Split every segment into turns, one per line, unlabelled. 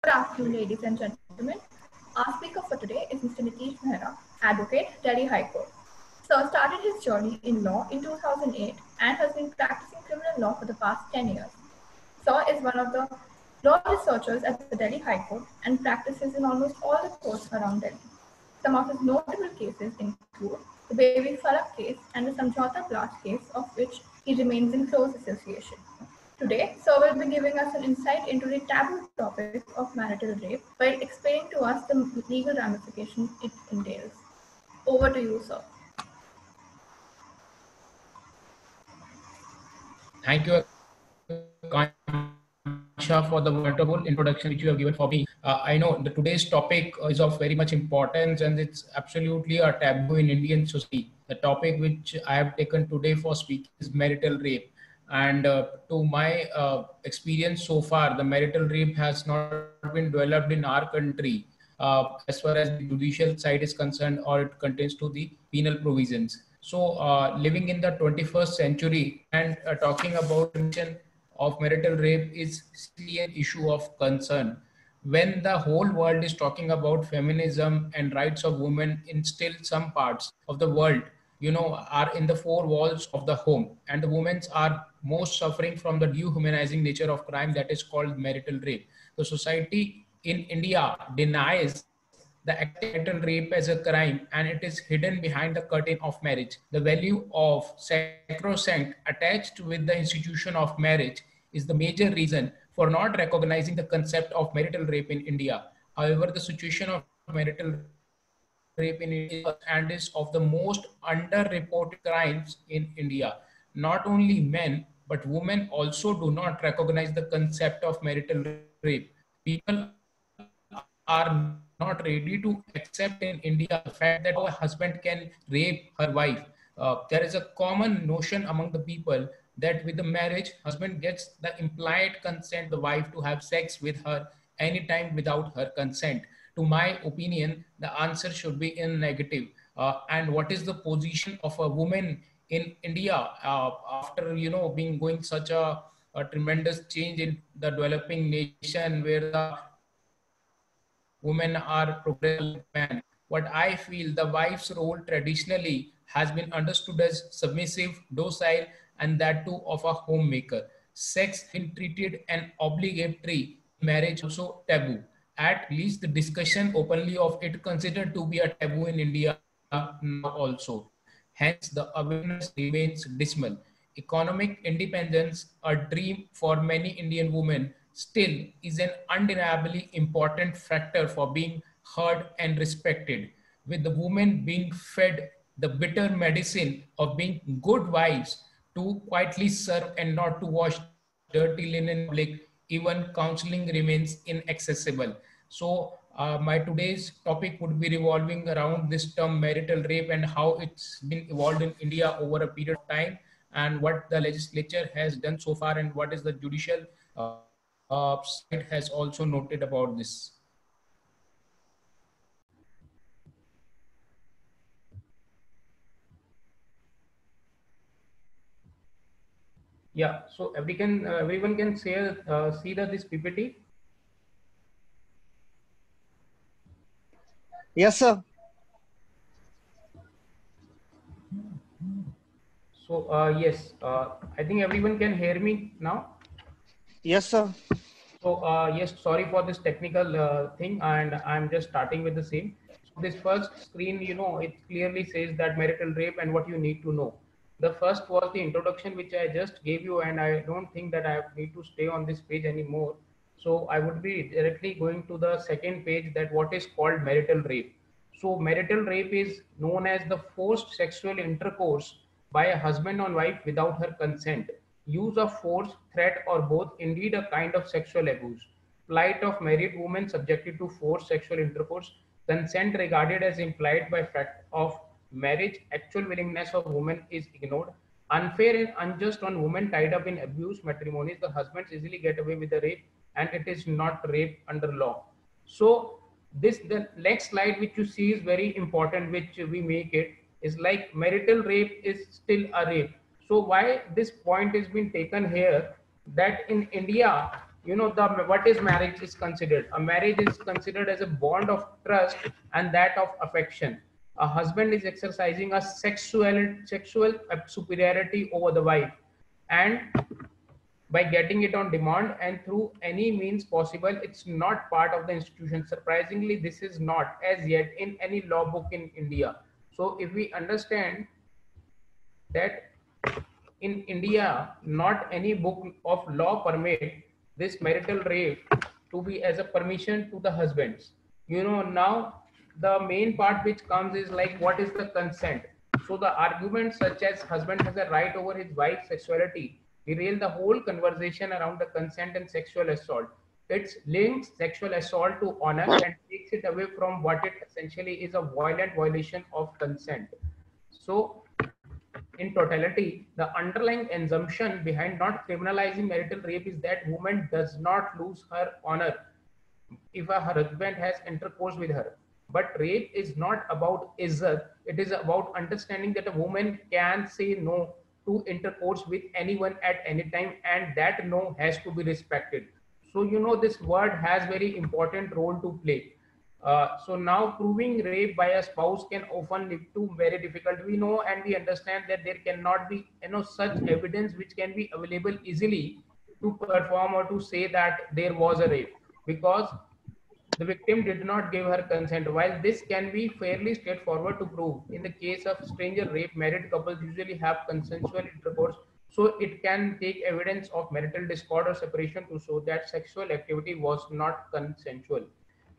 Good afternoon, ladies and gentlemen. Our speaker for today is Mr. Nitish Mehra, Advocate, Delhi High Court. Sir started his journey in law in 2008 and has been practicing criminal law for the past 10 years. Sir is one of the law researchers at the Delhi High Court and practices in almost all the courts around Delhi. Some of his notable cases include the Baby Falak case and the Samjhauta Blast case, of which he remains in close association. Today, Sir will be giving us an insight into the taboo topic of marital rape while explaining to us the legal ramifications it entails. Over to you, sir.
Thank you, Kansha, for the wonderful introduction which you have given for me. I know the today's topic is of very much importance and it's absolutely a taboo in Indian society. The topic which I have taken today for speaking is marital rape. And to my experience so far, the marital rape has not been developed in our country as far as the judicial side is concerned, or it contains to the penal provisions. So, living in the 21st century and talking about prevention of marital rape is still an issue of concern. When the whole world is talking about feminism and rights of women, in still some parts of the world, are in the four walls of the home, and the women are most suffering from the dehumanizing nature of crime that is called marital rape. The society in India denies the acting marital rape as a crime, and it is hidden behind the curtain of marriage. The value of sacrosanct attached with the institution of marriage is the major reason for not recognizing the concept of marital rape in India. However, the situation of marital rape in India is and is of the most underreported crimes in India. Not only men, but women also do not recognize the concept of marital rape. People are not ready to accept in India the fact that how a husband can rape her wife. There is a common notion among the people that with the marriage, husband gets the implied consent of the wife to have sex with her anytime without her consent. To my opinion, the answer should be in negative. And what is the position of a woman in India after being going such a tremendous change in the developing nation where the women are progressing man? What I feel, the wife's role traditionally has been understood as submissive, docile, and that too of a homemaker. Sex has been treated an obligatory, in marriage also taboo. At least the discussion openly of it considered to be a taboo in India now also. Hence, the awareness remains dismal. Economic independence, a dream for many Indian women, still is an undeniably important factor for being heard and respected. With the women being fed the bitter medicine of being good wives to quietly serve and not to wash dirty linen in public, even counseling remains inaccessible. So, my today's topic would be revolving around this term marital rape and how it's been evolved in India over a period of time, and what the legislature has done so far, and what is the judicial side has also noted about this. Yeah, so everyone can see the this PPT.
Yes, sir.
So yes, I think everyone can hear me now.
Yes, sir.
So yes, sorry for this technical thing, and I'm just starting with the same. So this first screen, it clearly says that marital rape and what you need to know. The first was the introduction which I just gave you, and I don't think that I need to stay on this page anymore. So I would be directly going to the second page, that what is called marital rape. So marital rape is known as the forced sexual intercourse by a husband on wife without her consent. Use of force, threat, or both, indeed a kind of sexual abuse. Plight of married women subjected to forced sexual intercourse. Consent regarded as implied by fact of marriage. Actual willingness of women is ignored. Unfair and unjust on women tied up in abuse matrimonies. The husbands easily get away with the rape, and it is not rape under law. So this the next slide which you see is very important, which we make it is like marital rape is still a rape. So why this point has been taken here, that in India, you know, the what is marriage is considered. A marriage is considered as a bond of trust and that of affection. A husband is exercising a sexual superiority over the wife, and by getting it on demand and through any means possible. It's not part of the institution. Surprisingly, this is not as yet in any law book in India. So if we understand that in India, not any book of law permit this marital rape to be as a permission to the husbands. You know, now the main part which comes is like, what is the consent? So the argument such as husband has a right over his wife's sexuality derail the whole conversation around the consent and sexual assault. It links sexual assault to honor and takes it away from what it essentially is, a violent violation of consent. So in totality, the underlying assumption behind not criminalizing marital rape is that woman does not lose her honor if her husband has intercourse with her. But rape is not about izzat, it is about understanding that a woman can say no to intercourse with anyone at any time, and that no has to be respected. So, you know, this word has very important role to play. So now proving rape by a spouse can often lead to very difficult. We know and we understand that there cannot be, you know, such evidence which can be available easily to perform or to say that there was a rape, because the victim did not give her consent. While this can be fairly straightforward to prove, in the case of stranger rape, married couples usually have consensual intercourse, so it can take evidence of marital discord or separation to show that sexual activity was not consensual.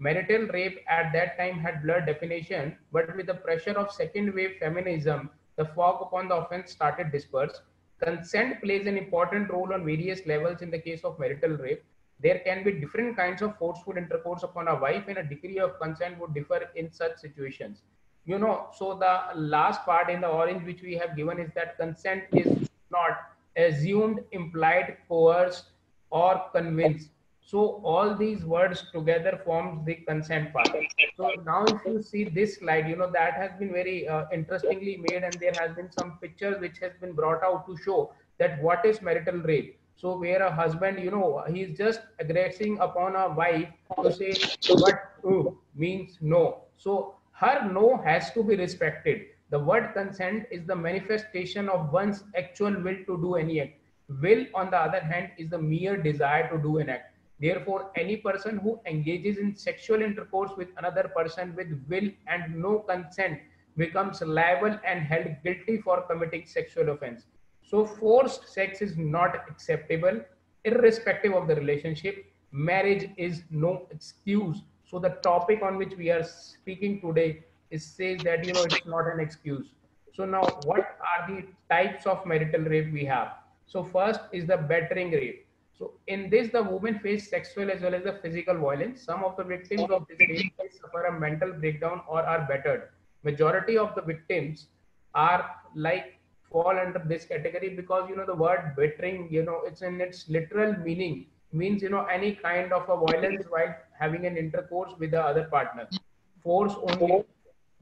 Marital rape at that time had blurred definition, but with the pressure of second wave feminism, the fog upon the offense started disperse. Consent plays an important role on various levels in the case of marital rape. There can be different kinds of forceful intercourse upon a wife, and a degree of consent would differ in such situations. You know, so the last part in the orange which we have given is that consent is not assumed, implied, coerced, or convinced. So all these words together forms the consent part. So now if you see this slide, you know, that has been very interestingly made, and there has been some pictures which has been brought out to show that what is marital rape. So where a husband, you know, he's just aggressing upon a wife to say what means no. So her no has to be respected. The word consent is the manifestation of one's actual will to do any act. Will, on the other hand, is the mere desire to do an act. Therefore, any person who engages in sexual intercourse with another person with will and no consent becomes liable and held guilty for committing sexual offense. So forced sex is not acceptable irrespective of the relationship. Marriage is no excuse. So the topic on which we are speaking today is says that, you know, it's not an excuse. So now what are the types of marital rape we have? So first is the battering rape. So in this, the women face sexual as well as the physical violence. Some of the victims of this rape suffer a mental breakdown or are battered. Majority of the victims are like fall under this category because, you know, the word battering, you know, it's in its literal meaning means, you know, any kind of a violence while having an intercourse with the other partner. Force only.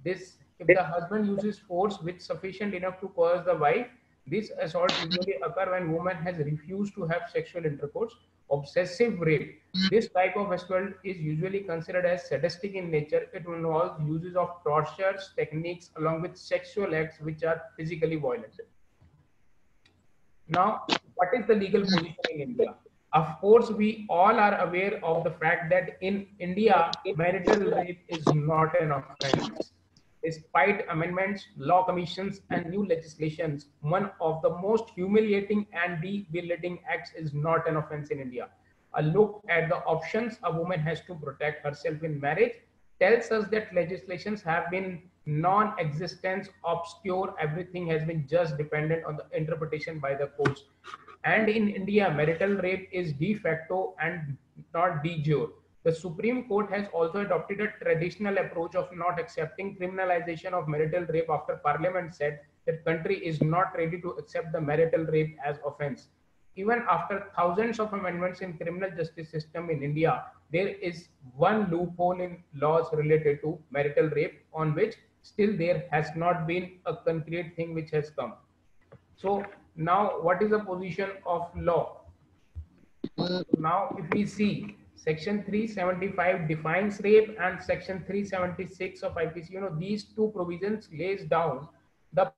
This, if the husband uses force which sufficient enough to coerce the wife, this assault usually occur when woman has refused to have sexual intercourse. Obsessive rape. This type of assault is usually considered as sadistic in nature. It involves uses of tortures, techniques along with sexual acts which are physically violent. Now, what is the legal position in India? Of course, we all are aware of the fact that in India, marital rape is not an offense. Despite amendments, law commissions, and new legislations, one of the most humiliating and debilitating acts is not an offense in India. A look at the options a woman has to protect herself in marriage tells us that legislations have been non-existent, obscure, everything has been just dependent on the interpretation by the courts. And in India, marital rape is de facto and not de jure. The Supreme Court has also adopted a traditional approach of not accepting criminalization of marital rape after Parliament said that country is not ready to accept the marital rape as offense. Even after thousands of amendments in criminal justice system in India, there is one loophole in laws related to marital rape on which still there has not been a concrete thing which has come. So now what is the position of law? Now, if we see Section 375 defines rape and Section 376 of IPC, these two provisions lays down the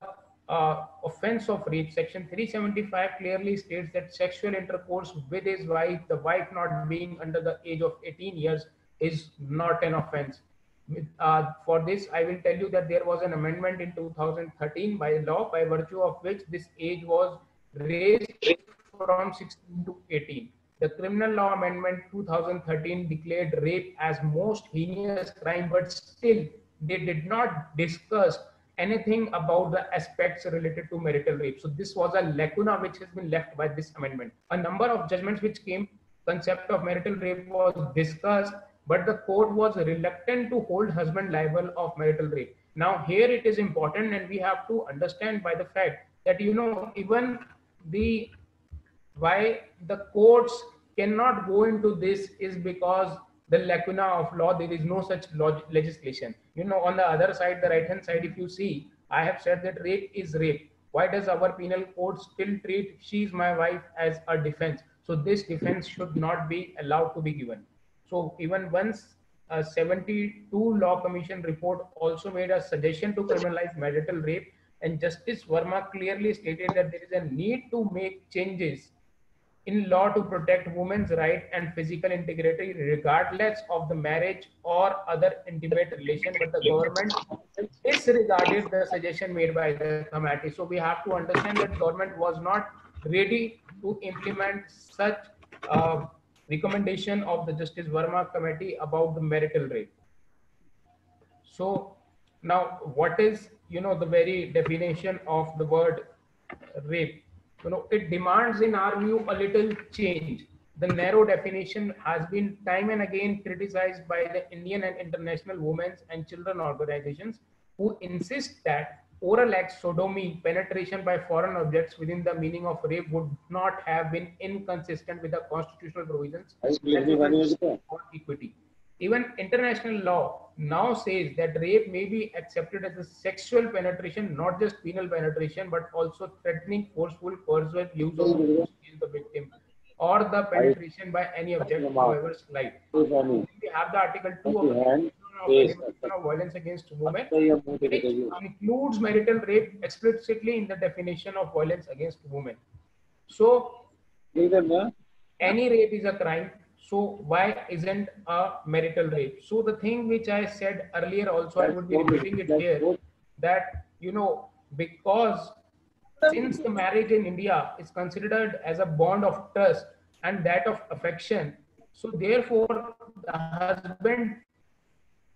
offense of rape. Section 375 clearly states that sexual intercourse with his wife, the wife not being under the age of 18 years, is not an offense. For this, I will tell you that there was an amendment in 2013 by law, by virtue of which this age was raised from 16 to 18. The Criminal Law Amendment 2013 declared rape as most heinous crime, but still they did not discuss anything about the aspects related to marital rape. So this was a lacuna which has been left by this amendment. A number of judgments which came, concept of marital rape was discussed, but the court was reluctant to hold husband liable of marital rape. Now here it is important, and we have to understand by the fact that even the why the courts cannot go into this is because the lacuna of law, there is no such legislation. On the other side, the right hand side, if you see, I have said that rape is rape. Why does our penal code still treat she's my wife as a defense? So this defense should not be allowed to be given. So even once a 72 Law Commission report also made a suggestion to criminalize marital rape, and Justice Verma clearly stated that there is a need to make changes in law to protect women's right and physical integrity regardless of the marriage or other intimate relation, but the government disregarded the suggestion made by the committee. So we have to understand that government was not ready to implement such recommendation of the Justice Verma committee about the marital rape. So now what is, the very definition of the word rape? It demands in our view a little change. The narrow definition has been time and again criticized by the Indian and international women's and children organizations, who insist that oral acts, sodomy, penetration by foreign objects within the meaning of rape would not have been inconsistent with the constitutional provisions on equity. Even international law now says that rape may be accepted as a sexual penetration, not just penal penetration, but also threatening, forceful, coercive use of force against the victim, or the penetration by any object, however slight. We have the Article 2 of the Convention of Violence Against Women, which includes marital rape explicitly in the definition of violence against women. So any rape is a crime. So why isn't a marital rape? So the thing which I said earlier also, I would be repeating it here, that, because since the marriage in India is considered as a bond of trust and that of affection, so therefore the husband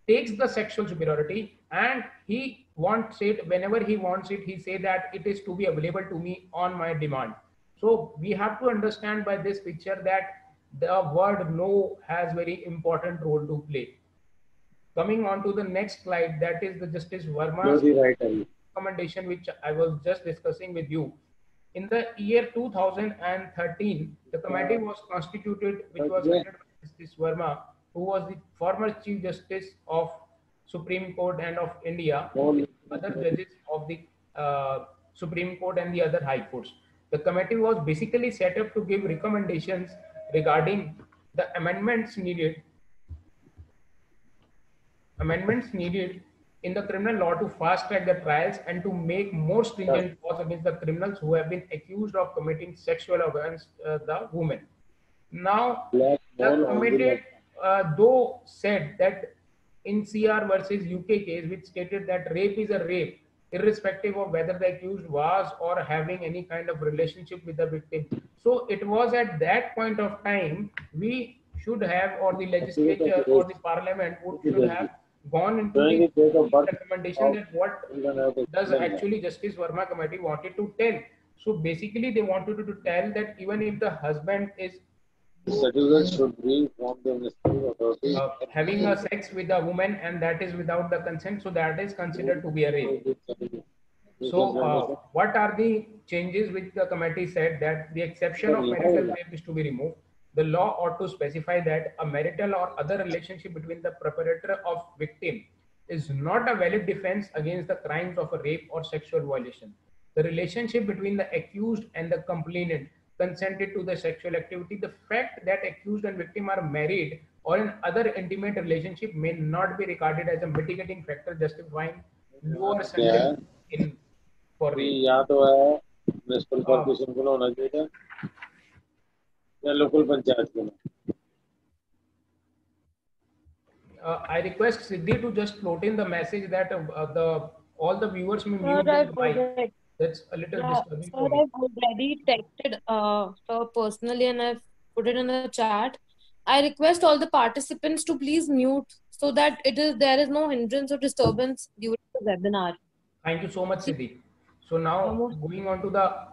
takes the sexual superiority and he wants it whenever he wants it. He say that it is to be available to me on my demand. So we have to understand by this picture that the word no has very important role to play. Coming on to the next slide, that is the Justice Verma's recommendation, which I was just discussing with you. In the year 2013, the committee was constituted, which was headed by Justice Verma, who was the former Chief Justice of Supreme Court and of India, other judges of the Supreme Court and the other high courts. The committee was basically set up to give recommendations regarding the amendments needed in the criminal law to fast track the trials and to make more stringent laws against the criminals who have been accused of committing sexual against the women. Now, the committee, though said that in CR versus UK case, which stated that rape is a rape, irrespective of whether the accused was or having any kind of relationship with the victim. So it was at that point of time, we should have, or the legislature or the parliament should have gone into the recommendation that what does actually Justice Verma committee wanted to tell. So basically they wanted to tell that even if the husband is having a sex with a woman and that is without the consent, so that is considered to be a rape. So what are the changes which the committee said? That the exception of marital rape is to be removed. The law ought to specify that a marital or other relationship between the perpetrator of victim is not a valid defense against the crimes of a rape or sexual violation. The relationship between the accused and the complainant consented to the sexual activity. The fact that accused and victim are married or in other intimate relationship may not be regarded as a mitigating factor justifying
यहाँ
lower
तो क्या
sentence
है
in for
कि
rape.
यहाँ तो है municipal
Uh,
corporation को होना चाहिए या लोकल पंचायत को.
I request Siddhi to just float in the message that the all the viewers may
Sir,
mute their
I've
mic.
already,
That's a little
yeah,
disturbing
sir,
for me.
I've already texted sir personally and I've put it in the chat. I request all the participants to please mute so that there is no hindrance or disturbance during the webinar.
Thank you so much, Siddhi. So now going on to the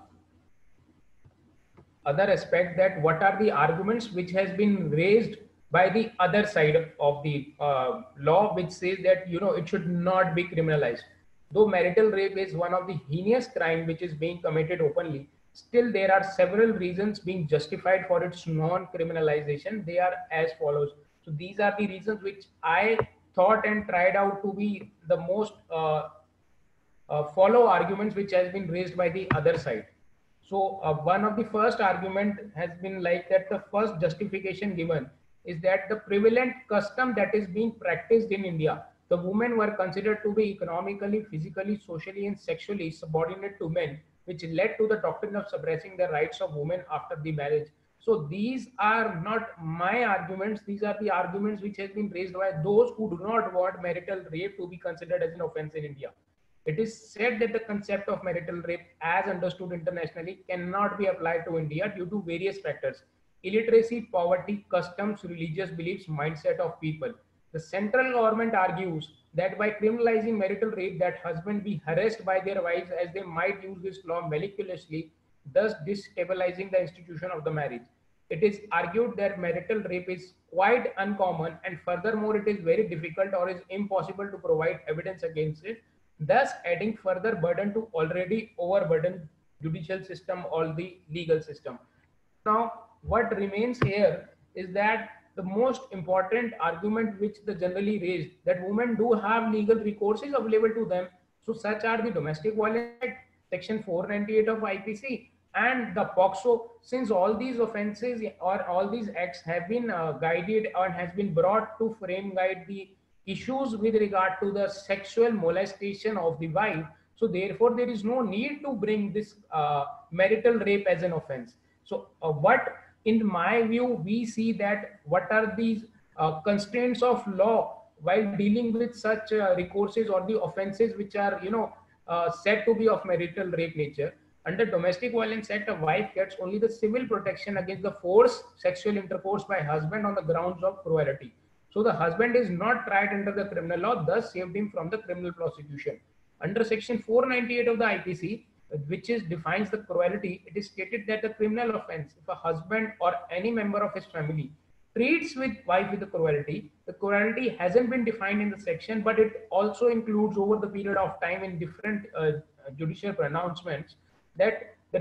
other aspect, that what are the arguments which has been raised by the other side of the law, which says that it should not be criminalized. Though marital rape is one of the heinous crime which is being committed openly, still there are several reasons being justified for its non-criminalization. They are as follows. So these are the reasons which I thought and tried out to be the most follow arguments which has been raised by the other side. So one of the first argument has been like that the first justification given is that the prevalent custom that is being practiced in India, the women were considered to be economically, physically, socially, and sexually subordinate to men, which led to the doctrine of suppressing the rights of women after the marriage. So these are not my arguments. These are the arguments which has been raised by those who do not want marital rape to be considered as an offense in India. It is said that the concept of marital rape as understood internationally cannot be applied to India due to various factors: illiteracy, poverty, customs, religious beliefs, mindset of people. The central government argues that by criminalizing marital rape, that husbands be harassed by their wives as they might use this law maliciously, thus destabilizing the institution of the marriage. It is argued that marital rape is quite uncommon, and furthermore it is very difficult or is impossible to provide evidence against it, thus adding further burden to already overburdened judicial system or the legal system. Now, what remains here is that the most important argument which the generally raised, that women do have legal recourses available to them. So such are the Domestic Violence Act, Section 498 of IPC, and the POCSO. Since all these offences or all these acts have been guided or has been brought to frame guide the issues with regard to the sexual molestation of the wife, so therefore there is no need to bring this marital rape as an offense. So what in my view we see that what are these constraints of law while dealing with such recourses or the offenses which are said to be of marital rape nature. Under Domestic Violence Act, a wife gets only the civil protection against the forced sexual intercourse by husband on the grounds of cruelty. So the husband is not tried under the criminal law, thus saved him from the criminal prosecution. Under Section 498 of the IPC, which defines the cruelty, it is stated that the criminal offense, if a husband or any member of his family treats with wife with the cruelty hasn't been defined in the section, but it also includes over the period of time in different judicial pronouncements that the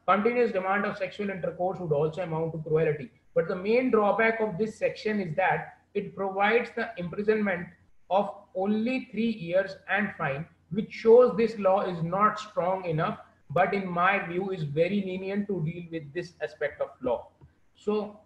continuous demand of sexual intercourse would also amount to cruelty. But the main drawback of this section is that it provides the imprisonment of only 3 years and fine, which shows this law is not strong enough, but in my view is very lenient to deal with this aspect of law. So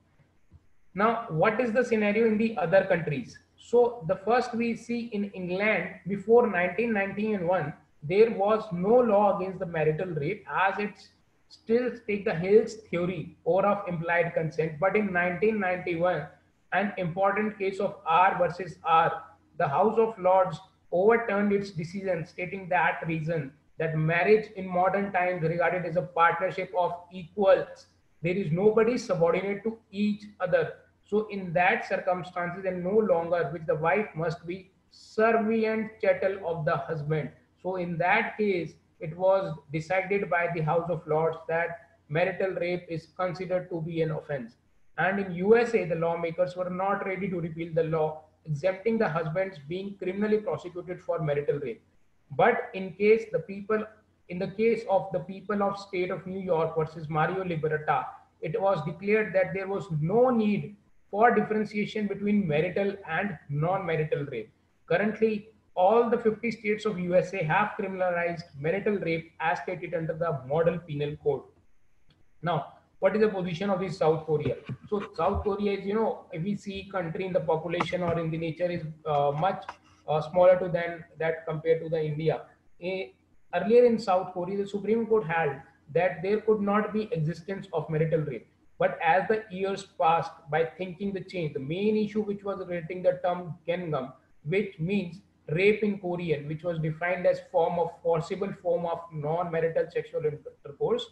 now what is the scenario in the other countries? So the first we see in England before 1991, there was no law against the marital rape, as it's still take the Hill's theory or of implied consent. But in 1991, an important case of R versus R, the House of Lords overturned its decision, stating that reason that marriage in modern times regarded as a partnership of equals. There is nobody subordinate to each other. So in that circumstances, and no longer which the wife must be servient chattel of the husband. So in that case, it was decided by the House of Lords that marital rape is considered to be an offense. And in USA, the lawmakers were not ready to repeal the law exempting the husbands being criminally prosecuted for marital rape. But in the case of the people of state of New York versus Mario Liberata, it was declared that there was no need for differentiation between marital and non-marital rape. Currently, all the 50 states of USA have criminalized marital rape as stated under the Model Penal Code. Now, what is the position of this South Korea? So South Korea is, if we see country in the population or in the nature is much smaller to than that compared to the India. Earlier in South Korea, the Supreme Court held that there could not be existence of marital rape. But as the years passed, by thinking the change, the main issue which was relating the term Gengam, which means rape in Korean, which was defined as forcible form of non-marital sexual intercourse,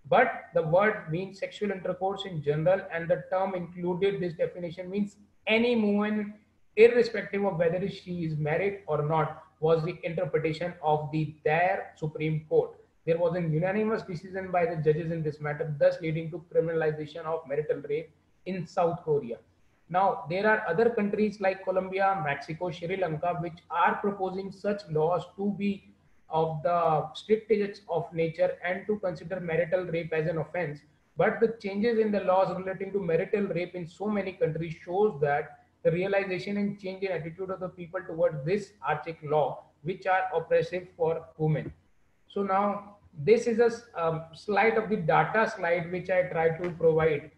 but the word means sexual intercourse in general, and the term included this definition means any woman, irrespective of whether she is married or not, was the interpretation of the their Supreme Court. There was a unanimous decision by the judges in this matter, thus leading to criminalization of marital rape in South Korea. Now, there are other countries like Colombia, Mexico, Sri Lanka, which are proposing such laws to be of the strictest of nature and to consider marital rape as an offense. But the changes in the laws relating to marital rape in so many countries shows that the realization and change in attitude of the people towards this archaic law, which are oppressive for women. So now this is a slide of the data slide which I try to provide.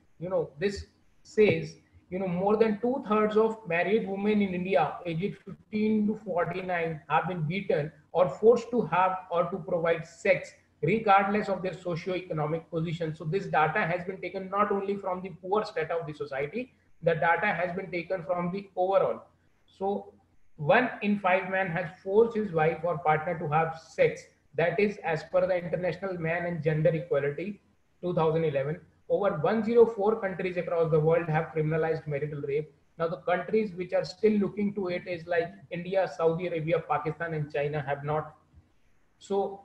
This says, more than 2/3 of married women in India aged 15 to 49 have been beaten or forced to have or to provide sex regardless of their socio-economic position. So this data has been taken not only from the poor strata of the society, the data has been taken from the overall. So 1 in 5 men has forced his wife or partner to have sex. That is as per the International Man and Gender Equality 2011. Over 104 countries across the world have criminalized marital rape. Now the countries which are still looking to it is like India, Saudi Arabia, Pakistan and China have not. So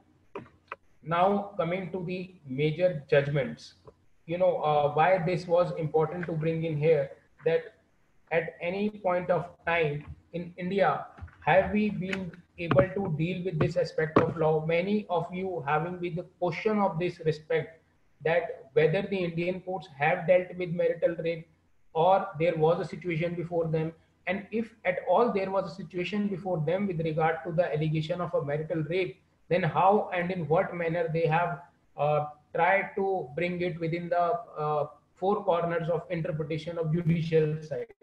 now coming to the major judgments, why this was important to bring in here, that at any point of time in India, have we been able to deal with this aspect of law? Many of you having with the question of this respect, that whether the Indian courts have dealt with marital rape or there was a situation before them, and if at all there was a situation before them with regard to the allegation of a marital rape, then how and in what manner they have tried to bring it within the four corners of interpretation of judicial side.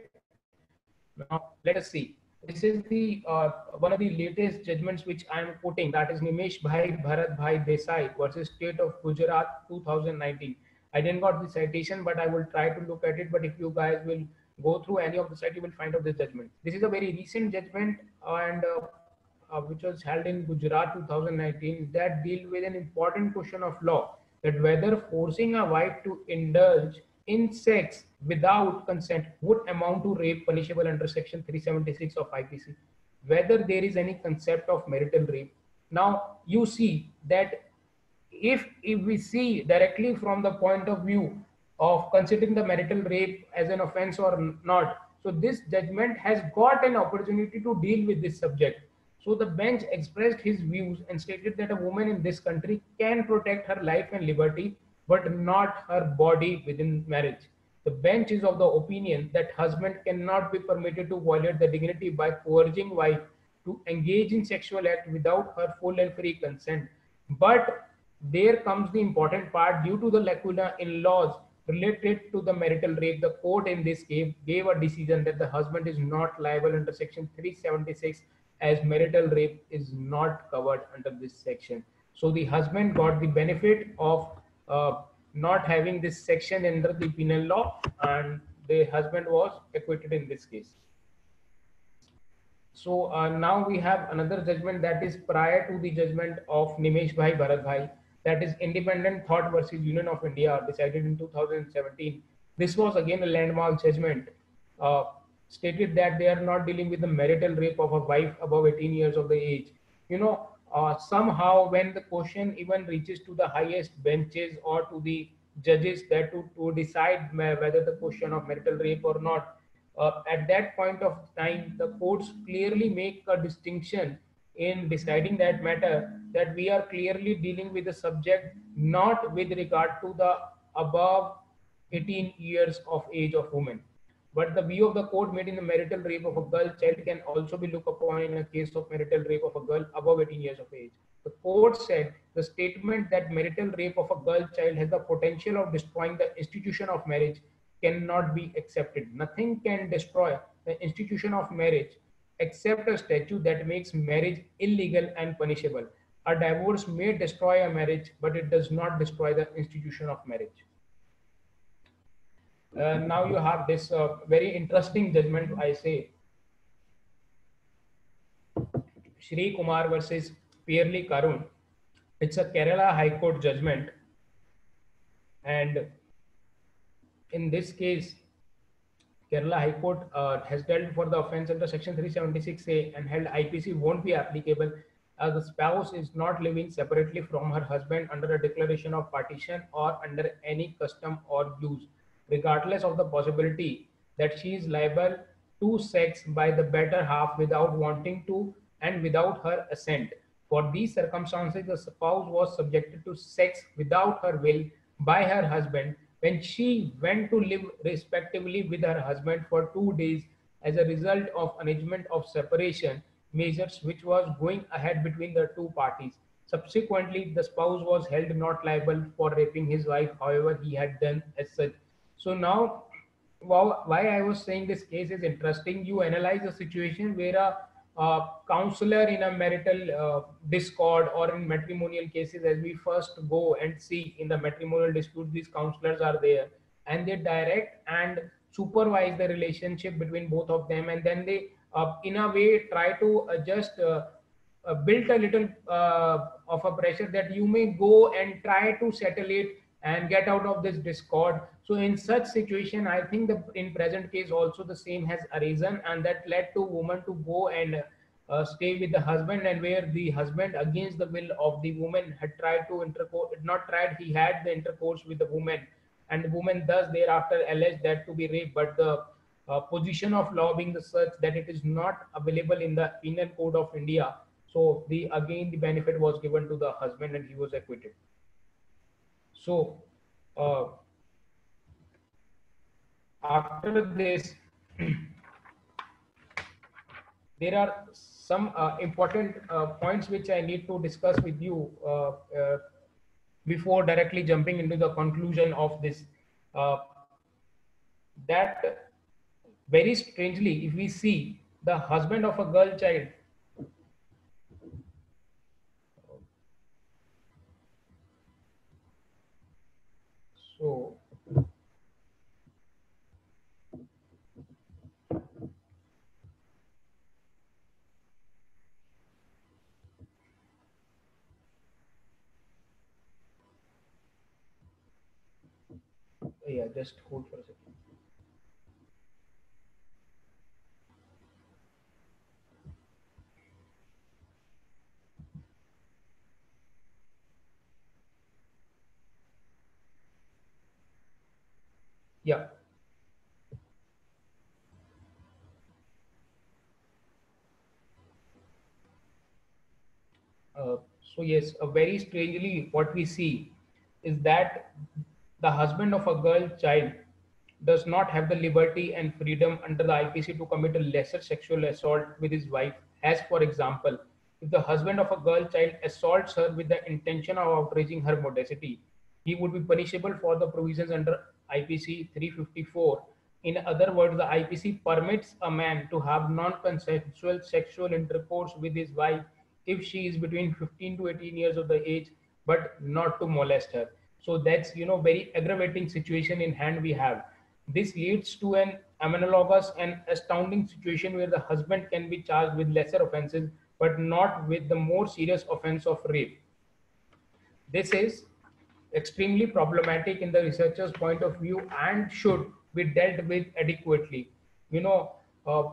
Now let us see. This is the one of the latest judgments which I am quoting, that is Nimesh Bhai Bharat Bhai Desai versus State of Gujarat 2019. I didn't got the citation, but I will try to look at it. But if you guys will go through any of the site, you will find out this judgment. This is a very recent judgment, and which was held in Gujarat 2019, that deal with an important question of law, that whether forcing a wife to indulge in sex without consent would amount to rape punishable under section 376 of IPC, whether there is any concept of marital rape. Now you see that if we see directly from the point of view of considering the marital rape as an offense or not, so this judgment has got an opportunity to deal with this subject. So the bench expressed his views and stated that a woman in this country can protect her life and liberty, but not her body within marriage. The bench is of the opinion that husband cannot be permitted to violate the dignity by coercing wife to engage in sexual act without her full and free consent. But there comes the important part. Due to the lacuna in laws related to the marital rape, the court in this case gave a decision that the husband is not liable under section 376, as marital rape is not covered under this section. So the husband got the benefit of not having this section under the penal law, and the husband was acquitted in this case. So now we have another judgment that is prior to the judgment of Nimesh Bhai Bharat Bhai, that is Independent Thought versus Union of India, decided in 2017. This was again a landmark judgment, stated that they are not dealing with the marital rape of a wife above 18 years of the age. Somehow when the question even reaches to the highest benches or to the judges that to decide whether the question of marital rape or not, at that point of time, the courts clearly make a distinction in deciding that matter, that we are clearly dealing with the subject not with regard to the above 18 years of age of women. But the view of the court made in the marital rape of a girl child can also be looked upon in a case of marital rape of a girl above 18 years of age. The court said the statement that marital rape of a girl child has the potential of destroying the institution of marriage cannot be accepted. Nothing can destroy the institution of marriage except a statute that makes marriage illegal and punishable. A divorce may destroy a marriage, but it does not destroy the institution of marriage. Now you have this very interesting judgment, I say. Shri Kumar versus Pierli Karun. It's a Kerala High Court judgment. And in this case, Kerala High Court has dealt for the offence under Section 376A and held IPC won't be applicable as the spouse is not living separately from her husband under a declaration of partition or under any custom or use, regardless of the possibility that she is liable to sex by the better half without wanting to and without her assent. For these circumstances, the spouse was subjected to sex without her will by her husband when she went to live respectively with her husband for 2 days as a result of arrangement of separation measures which was going ahead between the two parties. Subsequently, the spouse was held not liable for raping his wife, however he had done as such. So now, why I was saying this case is interesting. You analyze a situation where a counselor in a marital discord or in matrimonial cases, as we first go and see in the matrimonial dispute, these counselors are there and they direct and supervise the relationship between both of them, and then they in a way try to just build a little of a pressure that you may go and try to settle it and get out of this discord. So in such situation, I think the in present case also the same has arisen, and that led to woman to go and stay with the husband, and where the husband against the will of the woman had tried to intercourse, not tried, he had the intercourse with the woman, and the woman thus thereafter alleged that to be rape, but the position of law being the such that it is not available in the Penal Code of India. So the benefit was given to the husband and he was acquitted. So after this, there are some important points which I need to discuss with you before directly jumping into the conclusion of this. That very strangely, if we see the husband of a girl child, so yeah, just hold for a second. Yeah. So yes, very strangely, what we see is that the husband of a girl child does not have the liberty and freedom under the IPC to commit a lesser sexual assault with his wife. As for example, if the husband of a girl child assaults her with the intention of outraging her modesty, he would be punishable for the provisions under IPC 354. In other words, the IPC permits a man to have non-consensual sexual intercourse with his wife if she is between 15 to 18 years of the age, but not to molest her. So that's, you know, very aggravating situation in hand we have. This leads to an analogous and astounding situation where the husband can be charged with lesser offenses, but not with the more serious offense of rape. This is extremely problematic in the researcher's point of view and should be dealt with adequately. You know,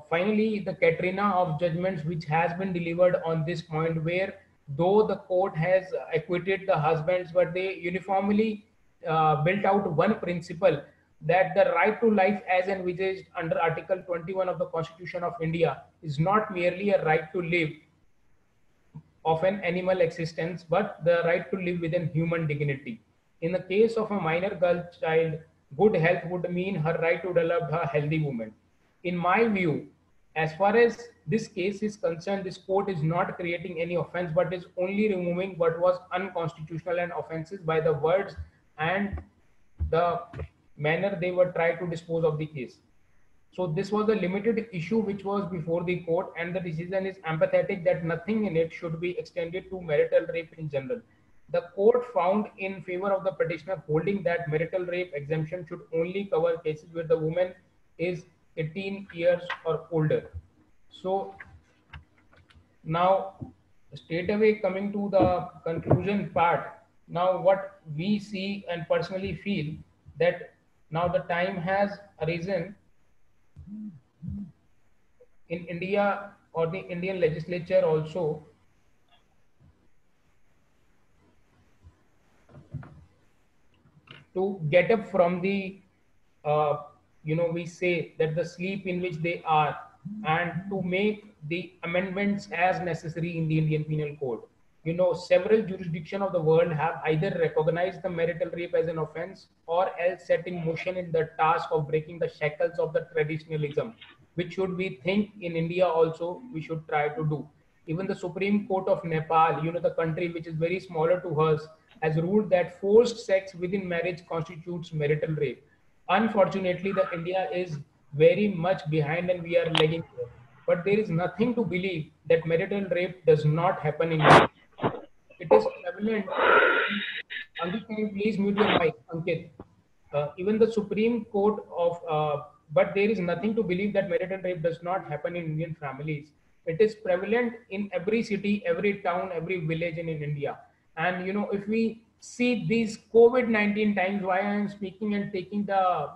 finally, the Katrina of judgments which has been delivered on this point, where though the court has acquitted the husbands, but they uniformly built out one principle, that the right to life as envisaged under Article 21 of the Constitution of India is not merely a right to live of an animal existence, but the right to live within human dignity. In the case of a minor girl child, good health would mean her right to develop a healthy woman. In my view, as far as this case is concerned, this court is not creating any offense, but is only removing what was unconstitutional and offenses by the words and the manner they were trying to dispose of the case. So this was a limited issue which was before the court, and the decision is empathetic that nothing in it should be extended to marital rape in general. The court found in favor of the petitioner, holding that marital rape exemption should only cover cases where the woman is 18 years or older. So now straight away coming to the conclusion part, now what we see and personally feel that now the time has arisen in India or the Indian legislature also to get up from the, we say that the sleep in which they are, and to make the amendments as necessary in the Indian Penal Code. Several jurisdictions of the world have either recognized the marital rape as an offense or else set in motion in the task of breaking the shackles of the traditionalism, which should we think in India also we should try to do. Even the Supreme Court of Nepal, the country which is very smaller to us, has ruled that forced sex within marriage constitutes marital rape. Unfortunately, the India is very much behind and we are lagging there. But there is nothing to believe that marital rape does not happen in India. It is prevalent. Ankit, can you please mute your mic, Ankit? Even the Supreme Court but there is nothing to believe that marital rape does not happen in Indian families. It is prevalent in every city, every town, every village in India. And if we see these COVID-19 times, why I am speaking and taking the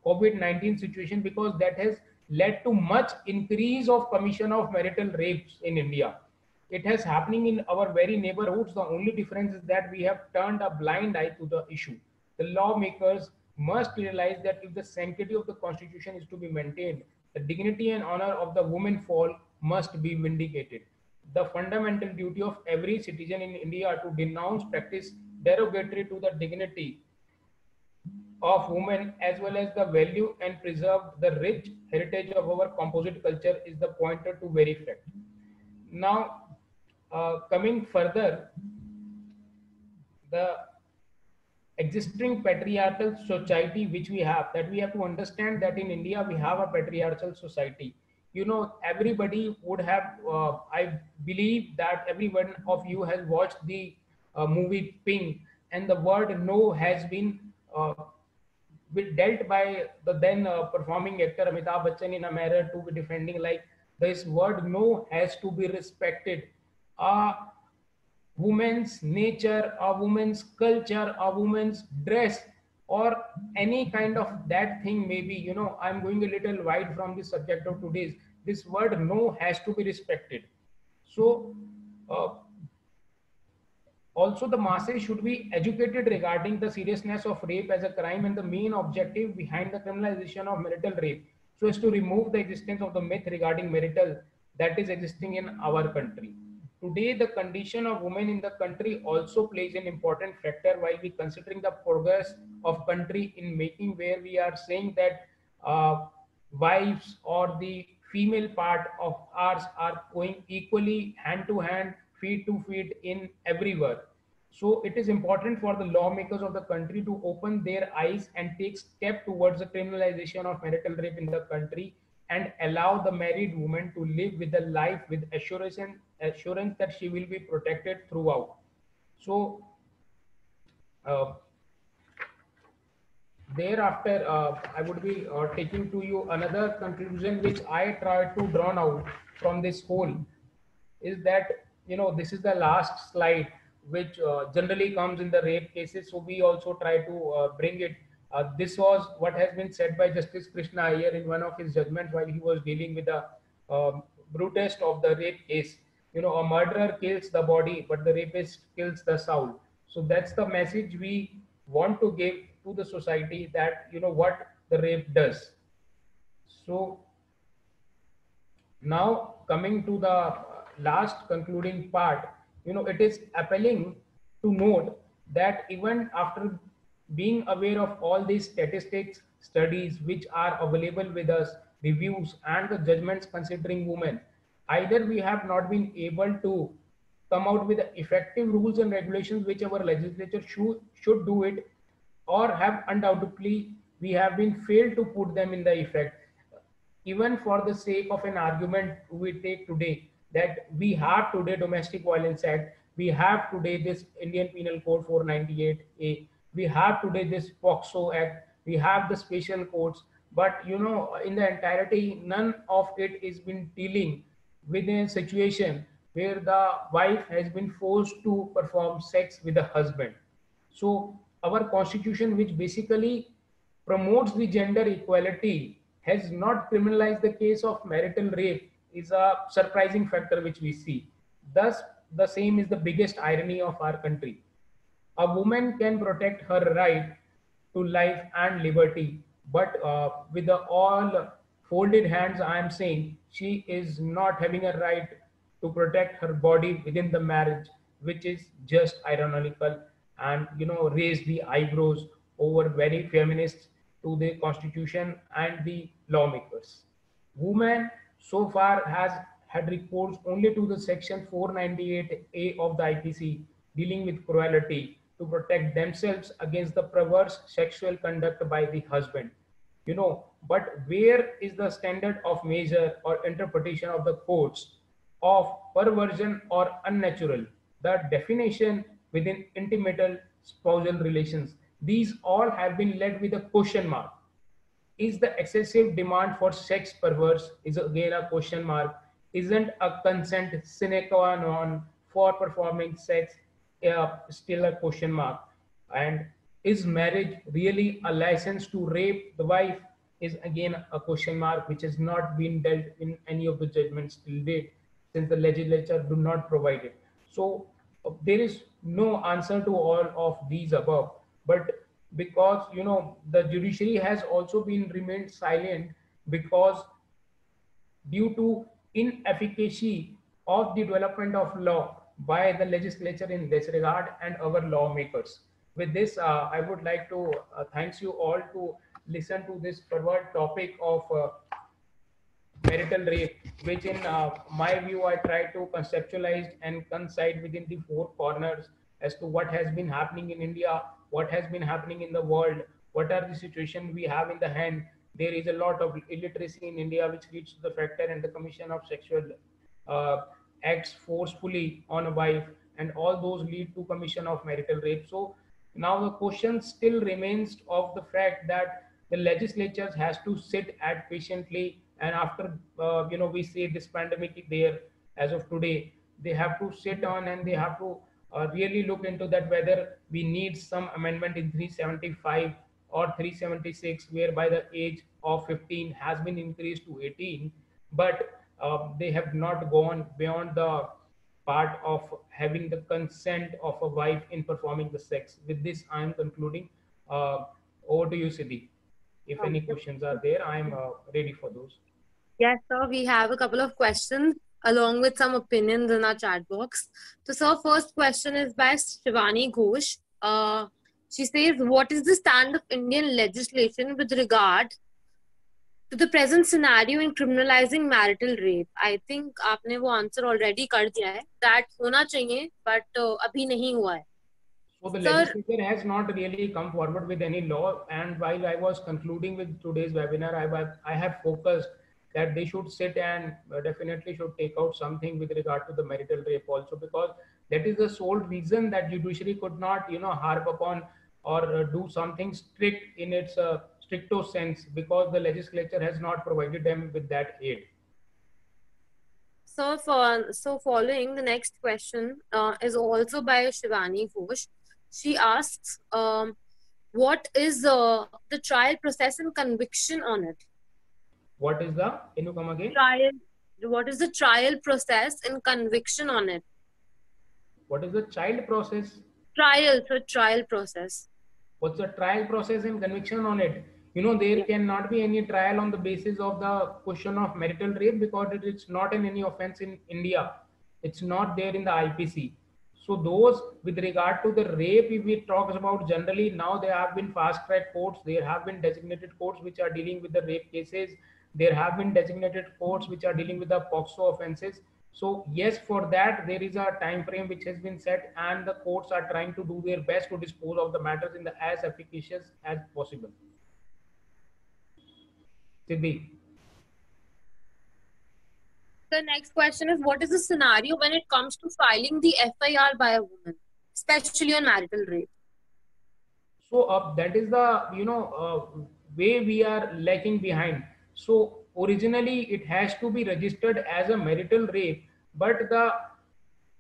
COVID-19 situation, because that has led to much increase of commission of marital rapes in India. It has happening in our very neighborhoods. The only difference is that we have turned a blind eye to the issue. The lawmakers must realize that if the sanctity of the constitution is to be maintained, the dignity and honor of the woman fall must be vindicated. The fundamental duty of every citizen in India to denounce practice derogatory to the dignity of women as well as the value and preserve the rich heritage of our composite culture is the pointer to very fact. Now, coming further, the existing patriarchal society which we have, that we have to understand that in India we have a patriarchal society. Everybody would have, I believe that every one of you has watched the movie Pink, and the word no has been dealt by the then performing actor Amitabh Bachchan in a manner to be defending like this word no has to be respected. Woman's nature, a woman's culture, a woman's dress, or any kind of that thing, maybe, I'm going a little wide from the subject of today's. This word no has to be respected. So, also the masses should be educated regarding the seriousness of rape as a crime and the main objective behind the criminalization of marital rape, so as to remove the existence of the myth regarding marital that is existing in our country. Today, the condition of women in the country also plays an important factor while we considering the progress of country in making, where we are saying that wives or the female part of ours are going equally hand to hand, feet to feet in everywhere. So it is important for the lawmakers of the country to open their eyes and take step towards the criminalization of marital rape in the country and allow the married woman to live with a life with assurance that she will be protected throughout. So thereafter, I would be taking to you another conclusion which I try to draw out from this whole is that, this is the last slide which generally comes in the rape cases. So we also try to bring it. This was what has been said by Justice Krishna Iyer in one of his judgments while he was dealing with the brutest of the rape case. A murderer kills the body, but the rapist kills the soul. So that's the message we want to give to the society, that what the rape does. So now coming to the last concluding part, it is appalling to note that even after being aware of all these statistics, studies which are available with us, reviews and the judgments considering women. Either we have not been able to come out with effective rules and regulations which our legislature should do it, or have undoubtedly we have been failed to put them in the effect. Even for the sake of an argument, we take today that we have today Domestic Violence Act, we have today this Indian Penal Code 498A, we have today this POXO Act, we have the special courts, but in the entirety, none of it is been dealing with a situation where the wife has been forced to perform sex with the husband. So our constitution, which basically promotes the gender equality, has not criminalized the case of marital rape, is a surprising factor which we see. Thus, the same is the biggest irony of our country. A woman can protect her right to life and liberty, but with the all folded hands, I am saying she is not having a right to protect her body within the marriage, which is just ironical, and raise the eyebrows over very feminists to the constitution and the lawmakers. Women so far has had recourse only to the section 498A of the IPC dealing with cruelty to protect themselves against the perverse sexual conduct by the husband. But where is the standard of measure or interpretation of the courts of perversion or unnatural, the definition within intimate spousal relations? These all have been led with a question mark. Is the excessive demand for sex perverse? Is again a question mark. Isn't a consent sine qua non for performing sex still a question mark? And is marriage really a license to rape the wife? Is again a question mark, which has not been dealt in any of the judgments till date, since the legislature do not provide it. So there is no answer to all of these above. But because the judiciary has also been remained silent, because due to inefficacy of the development of law by the legislature in this regard and our lawmakers. With this, I would like to thanks you all to listen to this pervert topic of marital rape, which in my view, I try to conceptualize and concise within the four corners as to what has been happening in India, what has been happening in the world, what are the situations we have in the hand. There is a lot of illiteracy in India, which leads to the factor and the commission of sexual acts forcefully on a wife, and all those lead to commission of marital rape. So now the question still remains of the fact that the legislatures has to sit at patiently, and after we say this pandemic is there as of today, they have to sit on and they have to really look into that whether we need some amendment in 375 or 376, whereby the age of 15 has been increased to 18, but they have not gone beyond the part of having the consent of a wife in performing the sex. With this, I am concluding. Over to you, Siddhi. If any questions are there, I am ready for those.
Yes, sir. We have a couple of questions along with some opinions in our chat box. So, sir, first question is by Shivani Ghosh. She says, what is the stand of Indian legislation with regard to the present scenario in criminalizing marital rape? I think आपने वो answer already कर दिया है. That होना चाहिए, but अभी नहीं हुआ है.
So the legislature has not really come forward with any law. And while I was concluding with today's webinar, I have focused that they should sit and definitely should take out something with regard to the marital rape also, because that is the sole reason that judiciary could not, harp upon or do something strict in its stricto sense, because the legislature has not provided them with that aid.
So following the next question is also by Shivani Ghosh. She asks, what is the trial process and conviction on it?
What is the, can you come again?
What is the trial process and conviction on it?
What is the child process?
Trial process.
What's the trial process and conviction on it? There cannot be any trial on the basis of the question of marital rape, because it's not in any offense in India. It's not there in the IPC. So those with regard to the rape, if we talk about generally, now there have been fast track courts, there have been designated courts which are dealing with the rape cases. There have been designated courts which are dealing with the POCSO offenses. So yes, for that there is a time frame which has been set, and the courts are trying to do their best to dispose of the matters in the as efficacious as possible. Siddhi.
The next question is, what is the scenario when it comes to filing the FIR by a woman, especially on marital rape?
So that is the way we are lagging behind. So originally it has to be registered as a marital rape, but the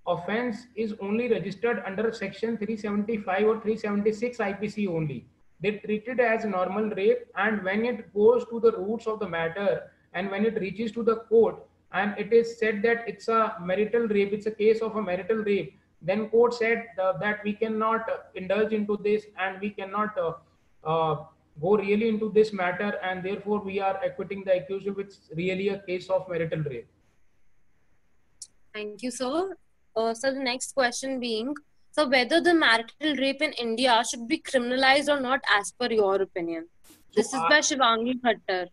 offense is only registered under section 375 or 376 IPC only. They treat it as normal rape, and when it goes to the roots of the matter and when it reaches to the court and it is said that it's a marital rape, it's a case of a marital rape, then court said that we cannot indulge into this and we cannot go really into this matter, and therefore we are acquitting the accused if it's really a case of marital rape.
Thank you, sir. So the next question being, so whether the marital rape in India should be criminalized or not as per your opinion? This is by Shivangi Khattar.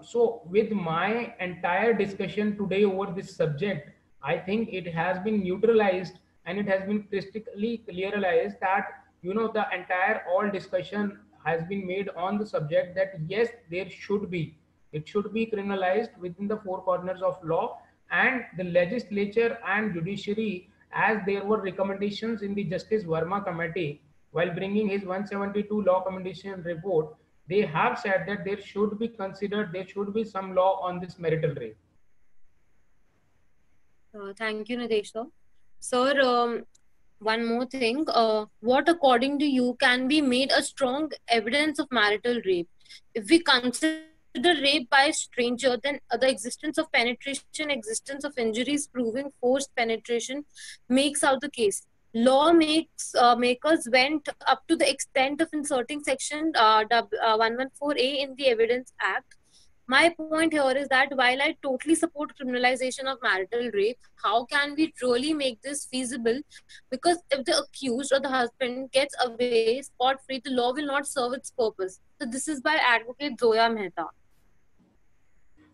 So with my entire discussion today over this subject, I think it has been neutralized and it has been crystallically clearized that, the entire all discussion has been made on the subject that yes, it should be criminalized within the four corners of law, and the legislature and judiciary, as there were recommendations in the Justice Verma committee while bringing his 172 law commendation report, they have said that there should be some law on this marital rape.
Thank you, Nitesh sir. Sir, one more thing. What, according to you, can be made a strong evidence of marital rape? If we consider rape by a stranger, then the existence of penetration, existence of injuries proving forced penetration makes out the case. Law makers went up to the extent of inserting section 114A in the Evidence Act. My point here is that while I totally support criminalization of marital rape, how can we truly make this feasible? Because if the accused or the husband gets away scot-free, the law will not serve its purpose. So this is by Advocate Zoya Mehta.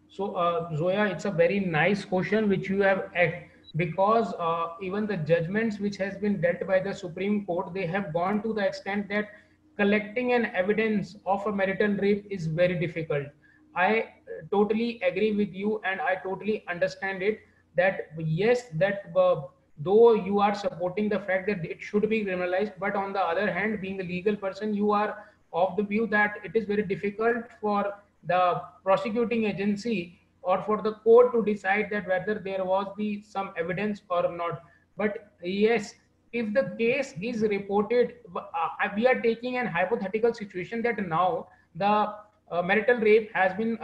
So Zoya, it's a very nice question which you have asked, because even the judgments which has been dealt by the Supreme Court, they have gone to the extent that collecting an evidence of a marital rape is very difficult. I totally agree with you and I totally understand it, that yes, that though you are supporting the fact that it should be criminalized, but on the other hand, being a legal person, you are of the view that it is very difficult for the prosecuting agency or for the court to decide that whether there was some evidence or not. But yes, if the case is reported, we are taking an hypothetical situation that now the marital rape has been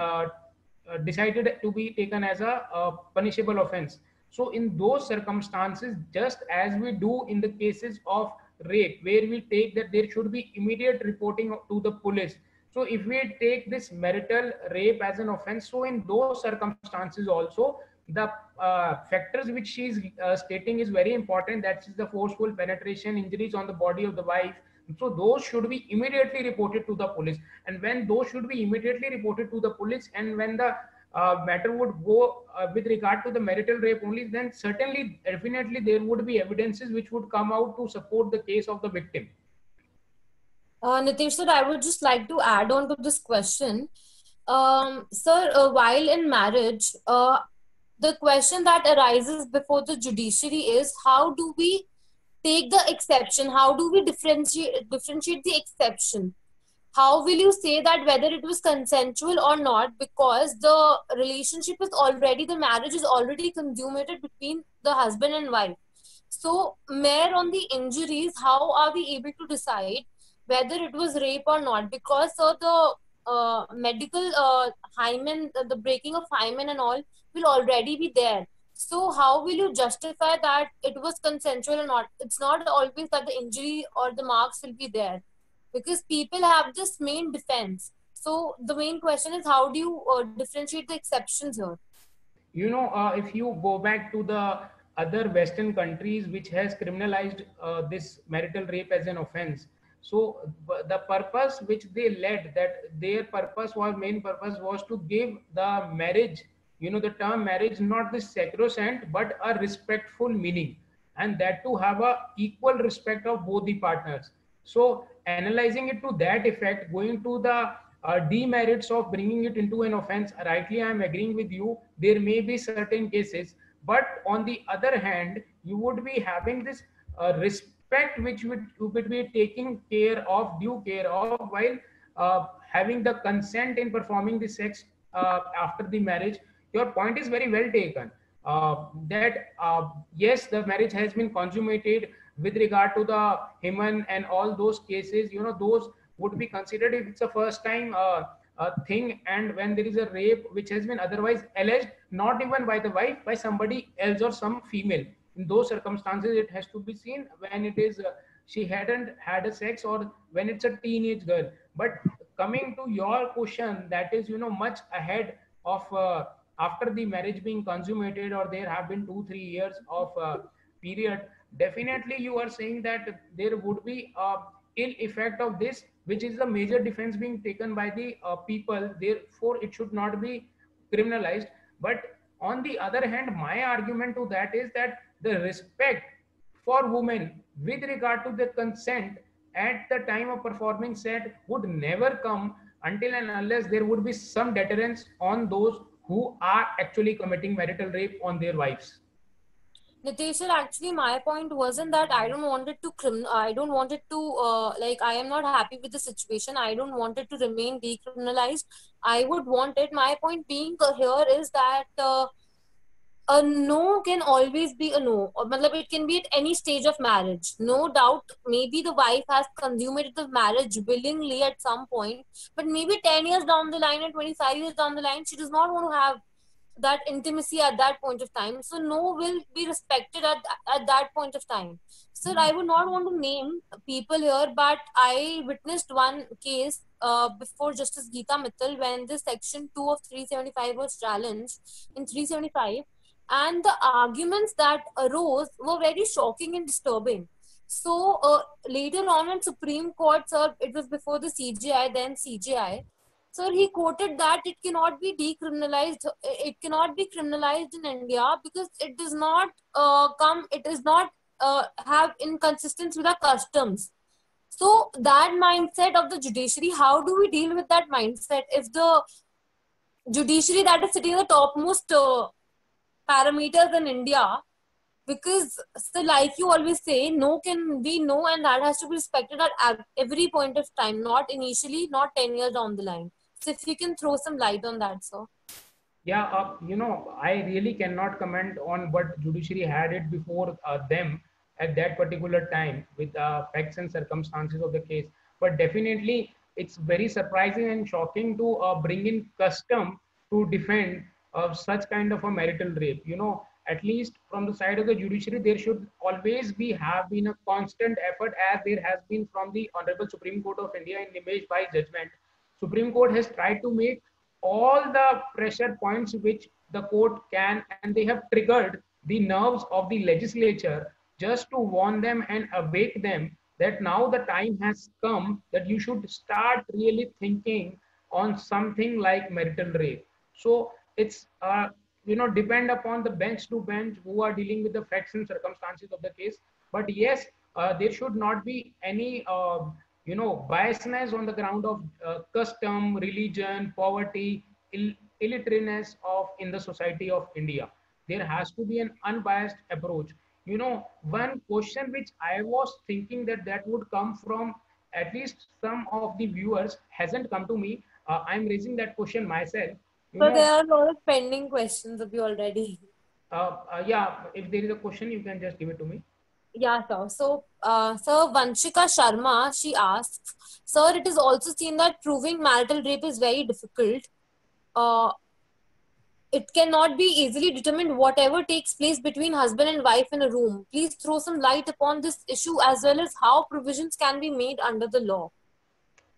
decided to be taken as a punishable offense. So in those circumstances, just as we do in the cases of rape, where we take that there should be immediate reporting to the police. So if we take this marital rape as an offense, so in those circumstances also, the factors which she is stating is very important. That is the forceful penetration, injuries on the body of the wife. So those should be immediately reported to the police. And when those should be immediately reported to the police, and when the matter would go with regard to the marital rape only, then certainly, definitely there would be evidences which would come out to support the case of the victim.
Nitesh sir, I would just like to add on to this question. Sir, while in marriage, the question that arises before the judiciary is, how do we take the exception? How do we differentiate the exception? How will you say that whether it was consensual or not? Because the relationship is already, the marriage is already consummated between the husband and wife. So, mere on the injuries, how are we able to decide whether it was rape or not? Because the medical hymen, the breaking of hymen and all will already be there. So how will you justify that it was consensual or not? It's not always that the injury or the marks will be there, because people have this main defense. So the main question is, how do you differentiate the exceptions here?
If you go back to the other Western countries which has criminalized this marital rape as an offense, So the purpose which they led, that their purpose was, main purpose was to give the marriage, the term marriage, not the sacrosanct, but a respectful meaning, and that to have a equal respect of both the partners. So analyzing it to that effect, going to the demerits of bringing it into an offense, rightly I am agreeing with you, there may be certain cases, but on the other hand, you would be having this respect which would be taking care of, due care of, while having the consent in performing the sex after the marriage. Your point is very well taken, that yes, the marriage has been consummated. With regard to the hymen and all those cases, those would be considered if it's a first time thing, and when there is a rape which has been otherwise alleged, not even by the wife, by somebody else or some female. In those circumstances, it has to be seen when it is she hadn't had a sex, or when it's a teenage girl. But coming to your question, that is much ahead of after the marriage being consummated, or there have been 2-3 years of period, definitely you are saying that there would be a ill effect of this, which is the major defense being taken by the people, therefore it should not be criminalized. But on the other hand, my argument to that is that the respect for women with regard to the consent at the time of performing sex would never come until and unless there would be some deterrence on those who are actually committing marital rape on their wives.
Nitesh, actually, my point wasn't that I don't want it to I don't want it to like, I am not happy with the situation. I don't want it to remain decriminalized. I would want it. My point being here is that a no can always be a no. Or matlab, it can be at any stage of marriage. No doubt, maybe the wife has consummated the marriage willingly at some point, but maybe 10 years down the line and 25 years down the line, she does not want to have that intimacy at that point of time. So no will be respected at that point of time. So I would not want to name people here, but I witnessed one case before Justice Geeta Mittal when the section 2 of 375 was challenged in 375, and the arguments that arose were very shocking and disturbing. So later on in Supreme Court, sir, it was before the CJI, then CJI, sir, he quoted that it cannot be decriminalized. It cannot be criminalized in India because it does not it does not have inconsistence with our customs. So that mindset of the judiciary, how do we deal with that mindset if the judiciary that is sitting in the topmost parameters in India, because so like you always say, no can be no, and that has to be respected at every point of time, not initially, not 10 years down the line. So if you can throw some light on that, sir.
Yeah, I really cannot comment on what judiciary had it before them at that particular time with the facts and circumstances of the case. But definitely, it's very surprising and shocking to bring in custom to defend such kind of a marital rape. At least from the side of the judiciary, there should always have been a constant effort, as there has been from the Honorable Supreme Court of India in Nimesh Bhai judgment. Supreme Court has tried to make all the pressure points which the court can, and they have triggered the nerves of the legislature just to warn them and awake them that now the time has come that you should start really thinking on something like marital rape. So it's depend upon the bench to bench who are dealing with the facts and circumstances of the case. But yes, there should not be any biasness on the ground of custom, religion, poverty, illiterateness of in the society of India. There has to be an unbiased approach. One question which I was thinking that would come from at least some of the viewers hasn't come to me. I'm raising that question myself.
So there are a lot of pending questions of you already.
Yeah, if there is a question, you can just give it to me.
Yeah, sir. So, Sir Vanshika Sharma, she asks, sir, it is also seen that proving marital rape is very difficult. It cannot be easily determined whatever takes place between husband and wife in a room. Please throw some light upon this issue as well as how provisions can be made under the law.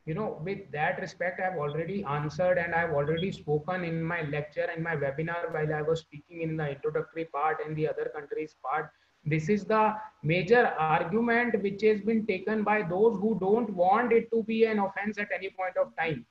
With that respect, I've already answered and I've already spoken in my lecture and my webinar while I was speaking in the introductory part and the other countries part. This is the major argument which has been taken by those who don't want it to be an offense at any point of time.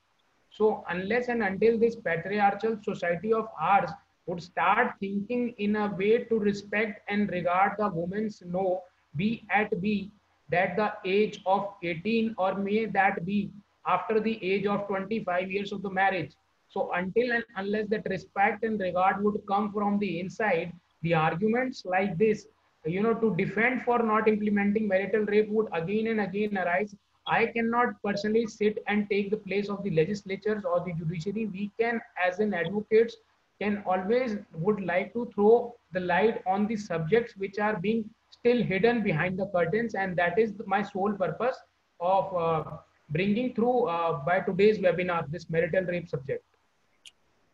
So unless and until this patriarchal society of ours would start thinking in a way to respect and regard the woman's no, be at be that the age of 18, or may that be after the age of 25 years of the marriage. So until and unless that respect and regard would come from the inside, the arguments like this, to defend for not implementing marital rape would again and again arise. I cannot personally sit and take the place of the legislatures or the judiciary. We can, as an advocates, can always would like to throw the light on the subjects which are being still hidden behind the curtains, and that is my sole purpose of bringing through by today's webinar this marital rape subject.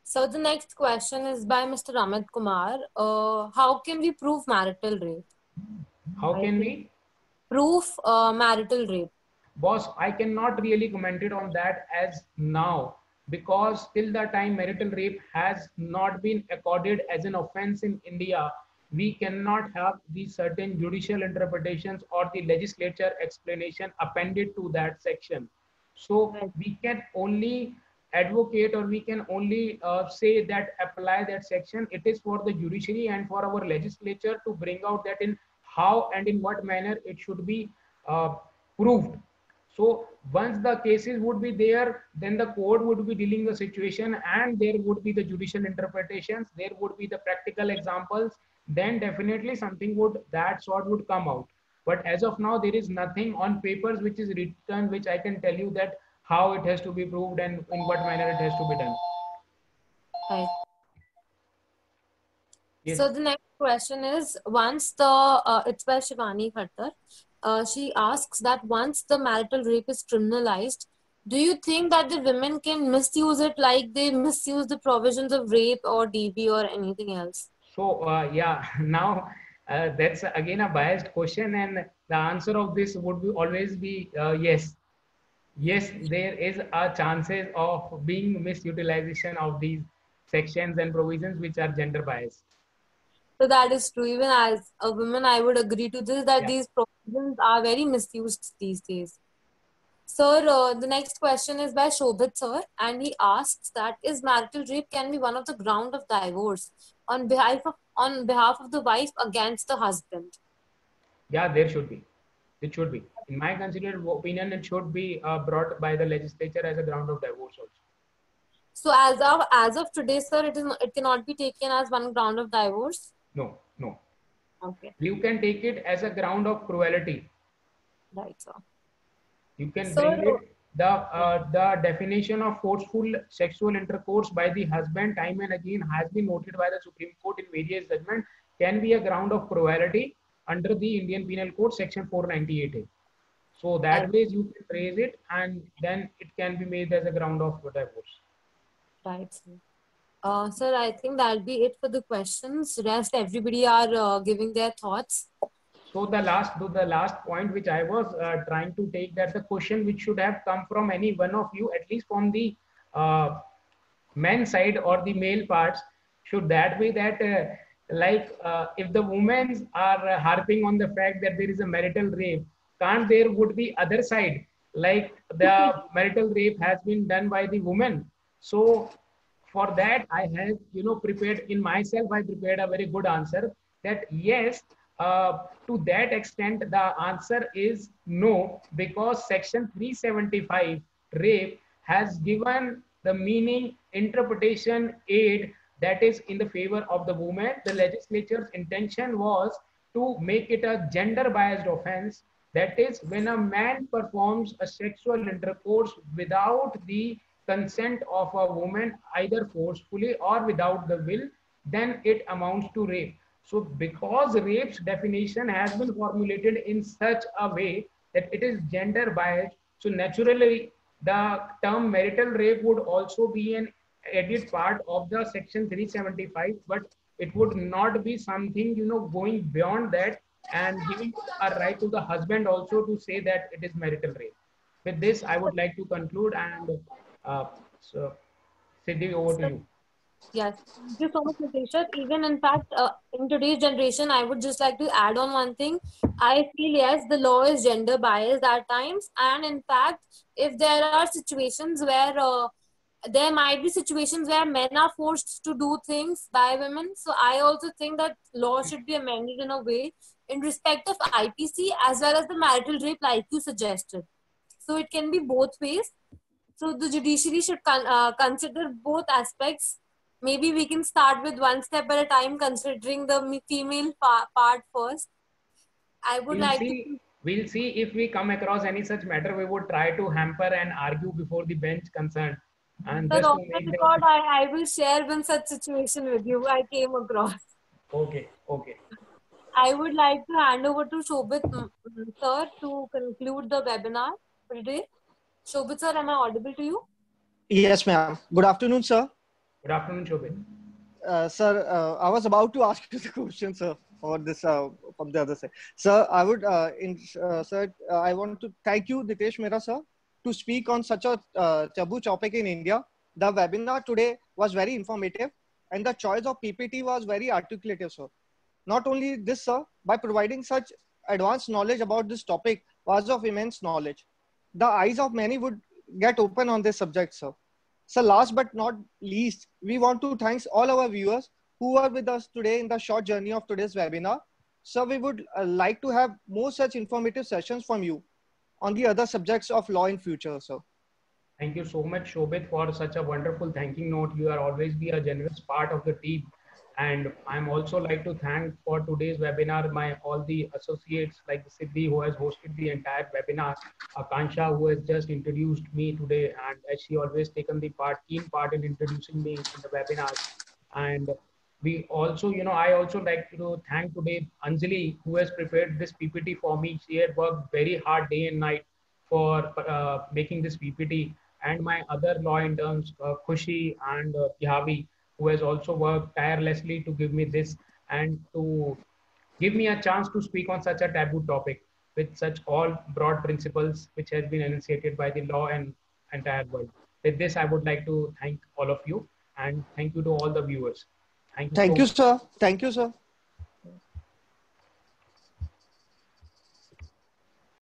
So the next question is by Mr. Amit Kumar. How can we prove marital rape?
How can we
prove marital rape?
Boss, I cannot really comment it on that as now, because till the time marital rape has not been accorded as an offense in India, we cannot have the certain judicial interpretations or the legislature explanation appended to that section. So we can only advocate, or we can only say that apply that section. It is for the judiciary and for our legislature to bring out that in how and in what manner it should be proved. So once the cases would be there, then the court would be dealing the situation, and there would be the judicial interpretations, there would be the practical examples, then definitely something would that sort would come out. But as of now, there is nothing on papers which is written which I can tell you that how it has to be proved and in what manner it has to be done.
Right.
Yes.
So the next question is, once the it's by Shivani Khattar. She asks that once the marital rape is criminalized, do you think that the women can misuse it like they misuse the provisions of rape or DV or anything else?
So yeah, now that's again a biased question, and the answer of this would be always be yes. Yes, there is a chances of being misutilization of these sections and provisions which are gender biased.
So that is true. Even as a woman, I would agree to this, that these provisions are very misused these days. Sir, the next question is by Shobhit sir, and he asks that is marital rape can be one of the ground of divorce on behalf of the wife against the husband?
Yeah, there should be. It should be. In my considered opinion, it should be brought by the legislature as a ground of divorce also.
So as of today, sir, it cannot be taken as one ground of divorce?
No, no.
Okay.
You can take it as a ground of cruelty.
Right, sir.
You can bring it the definition of forceful sexual intercourse by the husband time and again has been noted by the Supreme Court in various judgments can be a ground of cruelty under the Indian Penal Code section 498A. So that way you can raise it and then it can be made as a ground of divorce.
Right, sir. Sir, I think that'll be it for the questions. Rest everybody are giving their thoughts.
So the last point which I was trying to take, that the question which should have come from any one of you, at least from the men's side or the male parts, should that be that if the women are harping on the fact that there is a marital rape, can't there would be other side, like the marital rape has been done by the woman? So for that I have prepared in myself, I prepared a very good answer that yes, to that extent the answer is no, because section 375 rape has given the meaning interpretation aid that is in the favor of the woman. The legislature's intention was to make it a gender biased offense, that is when a man performs a sexual intercourse without the consent of a woman, either forcefully or without the will, then it amounts to rape. So because rape's definition has been formulated in such a way that it is gender biased, so naturally the term marital rape would also be an added part of the section 375, but it would not be something going beyond that and giving a right to the husband also to say that it is marital rape. With this, I would like to conclude, and so Siddhi, over to you.
Yes, thank you so much, Natasha. Even in fact, in today's generation, I would just like to add on one thing. I feel yes, the law is gender biased at times, and in fact, if there are situations where there might be situations where men are forced to do things by women, so I also think that law should be amended in a way in respect of IPC as well as the marital rape, like you suggested. So it can be both ways. So the judiciary should consider both aspects. Maybe we can start with one step at a time, considering the female part first. I would
We'll
like to.
see. We'll see if we come across any such matter. We would try to hamper and argue before the bench concerned, and
Sir,
just
off
to
the
make them.
record, I will share one such situation with you. I came across.
Okay. Okay.
I would like to hand over to Shobit sir to conclude the webinar for today. Shobit sir, am I audible to you?
Yes, ma'am. Good afternoon, sir.
Good afternoon, Shobit.
Sir, I was about to ask you the question, sir, for this from the other side. Sir, I would, sir, I want to thank you, Nitesh Mehra, sir, to speak on such a taboo topic in India. The webinar today was very informative, and the choice of PPT was very articulative, sir. Not only this, sir, by providing such advanced knowledge about this topic was of immense knowledge. The eyes of many would get open on this subject, sir. So last but not least, we want to thank all our viewers who are with us today in the short journey of today's webinar. So we would like to have more such informative sessions from you on the other subjects of law in future, sir.
Thank you so much, Shobit, for such a wonderful thanking note. You are always be a generous part of the team. And I'm also like to thank for today's webinar my all the associates like Siddhi who has hosted the entire webinar, Akansha who has just introduced me today, and as she always taken the keen part in introducing me in the webinars. And we also, I also like to thank today Anjali who has prepared this PPT for me. She had worked very hard day and night for making this PPT, and my other law interns, Khushi and Pihavi, who has also worked tirelessly to give me this and to give me a chance to speak on such a taboo topic with such all broad principles which has been enunciated by the law and entire world. With this, I would like to thank all of you and thank you to all the viewers. Thank you so
Thank you,
much.
sir. Thank you, sir.